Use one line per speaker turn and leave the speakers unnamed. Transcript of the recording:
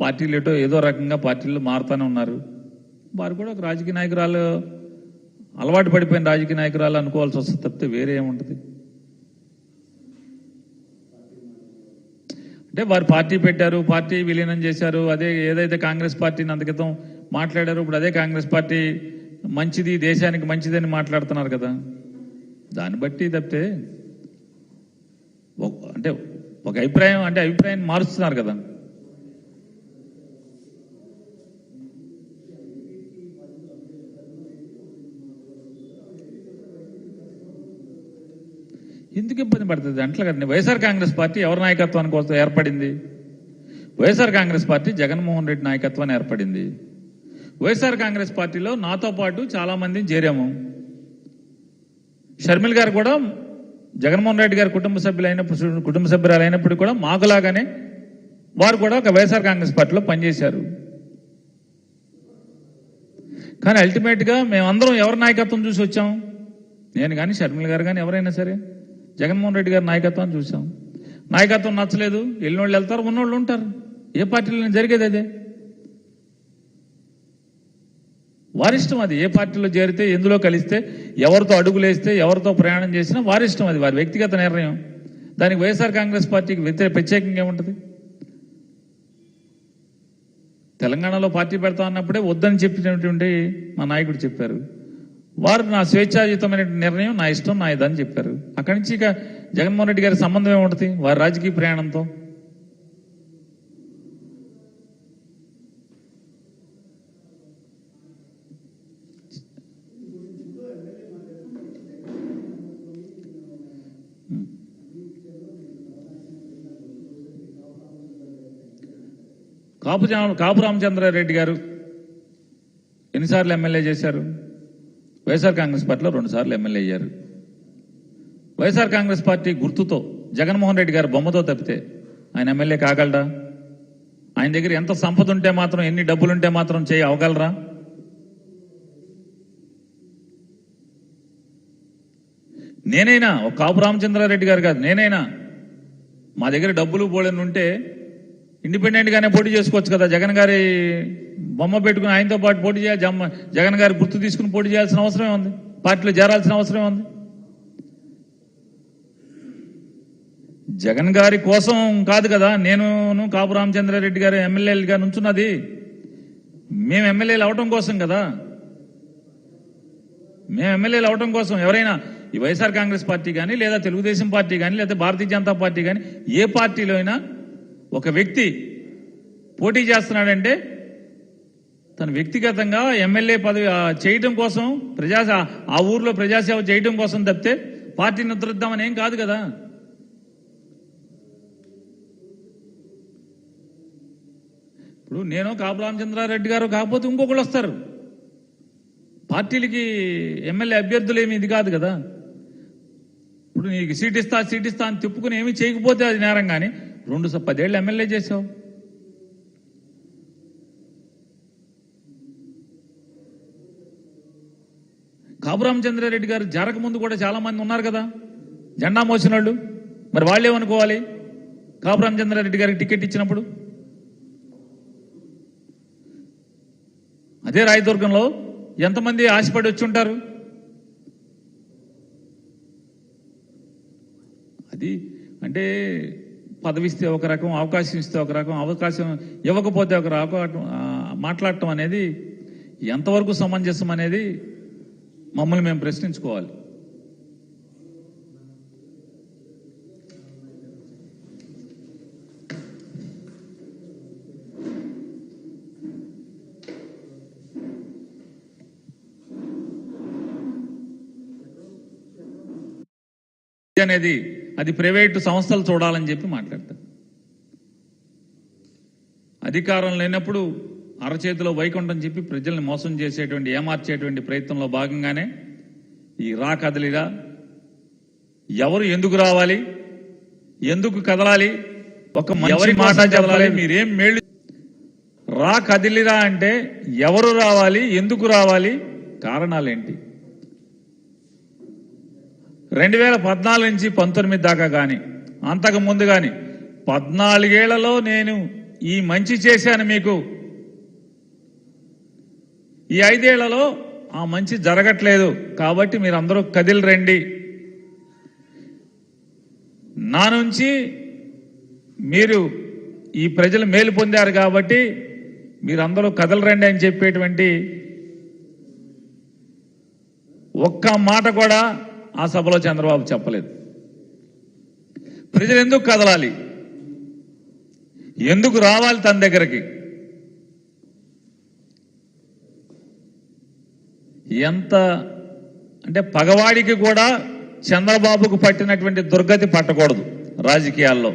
పార్టీలు ఏదో రకంగా పార్టీలు మారుతూనే ఉన్నారు. వారు కూడా ఒక రాజకీయ నాయకురాలు, అలవాటు పడిపోయిన రాజకీయ నాయకురాలు అనుకోవాల్సి వస్తుంది తప్పితే వేరే ఏముంటుంది. అంటే వారు పార్టీ పెట్టారు, పార్టీ విలీనం చేశారు. అదే ఏదైతే కాంగ్రెస్ పార్టీని అంతకితం మాట్లాడారు, ఇప్పుడు అదే కాంగ్రెస్ పార్టీ మంచిది, దేశానికి మంచిదని మాట్లాడుతున్నారు కదా. దాన్ని బట్టి తప్పితే అంటే ఒక అభిప్రాయాన్ని మారుస్తున్నారు కదా. ఎందుకు ఇబ్బంది పడుతుంది అంటలే కదండి. వైఎస్ఆర్ కాంగ్రెస్ పార్టీ ఎవరి నాయకత్వానికి కోసం ఏర్పడింది? వైఎస్ఆర్ కాంగ్రెస్ పార్టీ జగన్మోహన్ రెడ్డి నాయకత్వాన్ని ఏర్పడింది. వైఎస్ఆర్ కాంగ్రెస్ పార్టీలో నాతో పాటు చాలా మందిని చేరాము. షర్మిల్ గారు కూడా జగన్మోహన్ రెడ్డి గారు కుటుంబ సభ్యురాలైనప్పుడు కూడా మాకులాగానే వారు కూడా ఒక వైఎస్ఆర్ కాంగ్రెస్ పార్టీలో పనిచేశారు. కానీ అల్టిమేట్గా మేమందరం ఎవరి నాయకత్వం చూసి వచ్చాం? నేను కానీ షర్మిల్ గారు కానీ ఎవరైనా సరే జగన్మోహన్ రెడ్డి గారి నాయకత్వాన్ని చూసాం. నాయకత్వం నచ్చలేదు, వెళ్ళినోళ్ళు వెళ్తారు, ఉన్నోళ్ళు ఉంటారు. ఏ పార్టీలో జరిగేది అదే. వారిష్టం అది. ఏ పార్టీలో చేరితే, ఎందులో కలిస్తే, ఎవరితో అడుగులేస్తే, ఎవరితో ప్రయాణం చేసినా వారిష్టం అది, వారి వ్యక్తిగత నిర్ణయం. దానికి వైఎస్ఆర్ కాంగ్రెస్ పార్టీకి ప్రత్యేకంగా ఏముంటుంది? తెలంగాణలో పార్టీ పెడతా అన్నప్పుడే వద్దని చెప్పినటువంటి మా నాయకుడు చెప్పారు. వారు నా స్వేచ్ఛాయుతమైన నిర్ణయం, నా ఇష్టం, నా ఇదని చెప్పారు. అక్కడి నుంచి ఇక జగన్మోహన్ రెడ్డి గారి సంబంధం ఏముంటుంది వారి రాజకీయ ప్రయాణంతో? కాపు రామచంద్రారెడ్డి గారు ఎన్నిసార్లు ఎమ్మెల్యే చేశారు? వైఎస్ఆర్ కాంగ్రెస్ పార్టీలో 2 సార్లు ఎమ్మెల్యే అయ్యారు. వైఎస్ఆర్ కాంగ్రెస్ పార్టీ గుర్తుతో జగన్మోహన్ రెడ్డి గారు బొమ్మతో తప్పితే ఆయన ఎమ్మెల్యే కాగలడా? ఆయన దగ్గర ఎంత సంపద ఉంటే మాత్రం, ఎన్ని డబ్బులుంటే మాత్రం అవగలరా? నేనైనా, ఒక కాపు రామచంద్రారెడ్డి గారు కాదు, నేనైనా మా దగ్గర డబ్బులు బోళని ఉంటే ఇండిపెండెంట్ గానే పోటీ చేసుకోవచ్చు కదా. జగన్ గారి బొమ్మ పెట్టుకుని ఆయనతో పాటు పోటీ చేయాలి, జగన్ గారి గుర్తు తీసుకుని పోటీ చేయాల్సిన అవసరమే ఉంది, పార్టీలో చేరాల్సిన అవసరమే ఉంది. జగన్ గారి కోసం కాదు కదా నేను కాపు రామచంద్రారెడ్డి గారు ఎమ్మెల్యేలుగా నుంచున్నది. మేము ఎమ్మెల్యేలు అవటం కోసం కదా. మేము ఎమ్మెల్యేలు అవటం కోసం. ఎవరైనా ఈ వైఎస్ఆర్ కాంగ్రెస్ పార్టీ కానీ, లేదా తెలుగుదేశం పార్టీ కానీ, లేదా భారతీయ జనతా పార్టీ కానీ, ఏ పార్టీలో అయినా ఒక వ్యక్తి పోటీ చేస్తున్నాడంటే తను వ్యక్తిగతంగా ఎమ్మెల్యే పదవి చేయడం కోసం, ఆ ఊర్లో ప్రజాసేవ చేయడం కోసం తప్పితే పార్టీని ఉద్ధరిద్దామని ఏం కాదు కదా. ఇప్పుడు నేను కాపు రామచంద్రారెడ్డి గారు కాకపోతే ఇంకొకళ్ళు వస్తారు. పార్టీలకి ఎమ్మెల్యే అభ్యర్థులు ఏమి ఇది కాదు కదా. ఇప్పుడు నీకు సీట్ ఇస్తా అని తిప్పుకుని ఏమీ చేయకపోతే అది నేరం. కానీ 10 ఏళ్ళు ఎమ్మెల్యే చేసావు. కాపు రామచంద్రారెడ్డి గారు జరగముందు కూడా చాలా మంది ఉన్నారు కదా జెండా మోసిన వాళ్ళు. మరి వాళ్ళేమనుకోవాలి కాపు రామచంద్రారెడ్డి గారికి టికెట్ ఇచ్చినప్పుడు? అదే రాయదుర్గంలో ఎంతమంది ఆశపడి వచ్చి ఉంటారు? అది అంటే పదవి ఇస్తే ఒక రకం, అవకాశం ఇస్తే ఒక రకం, అవకాశం ఇవ్వకపోతే ఒక రకం మాట్లాడటం అనేది ఎంతవరకు సమంజసం అనేది మమ్మల్ని మేము ప్రశ్నించుకోవాలి. అనేది అది ప్రైవేటు సంస్థలు చూడాలని చెప్పి మాట్లాడతారు. అధికారం లేనప్పుడు అరచేతిలో వైకుంఠం చెప్పి ప్రజల్ని మోసం చేసేటువంటి, ఏమార్చేటువంటి ప్రయత్నంలో భాగంగానే ఈ రా కదలిరా, ఎవరు ఎందుకు రావాలి, ఎందుకు కదలాలి, ఎవరి మాట కదలాలి, మీరేం మేళ్ళు. రా కదిలిరా అంటే ఎవరు రావాలి, ఎందుకు రావాలి, కారణాలేంటి? 2014 నుంచి 19 దాకా కానీ, అంతకు ముందు కానీ 14 ఏళ్లలో నేను ఈ మంచి చేశాను మీకు, ఈ 5 ఏళ్లలో ఆ మంచి జరగట్లేదు, కాబట్టి మీరందరూ కదిలి రండి, నా నుంచి మీరు ఈ ప్రజలు మేలు పొందారు కాబట్టి మీరందరూ కదలరండి అని చెప్పేటువంటి ఒక్క మాట కూడా ఆ సభలో చంద్రబాబు చెప్పలేదు. ప్రజలు ఎందుకు కదలాలి, ఎందుకు రావాలి తన దగ్గరికి? ఎంత అంటే పగవాడికి కూడా చంద్రబాబుకు పట్టినటువంటి దుర్గతి పట్టకూడదు రాజకీయాల్లో.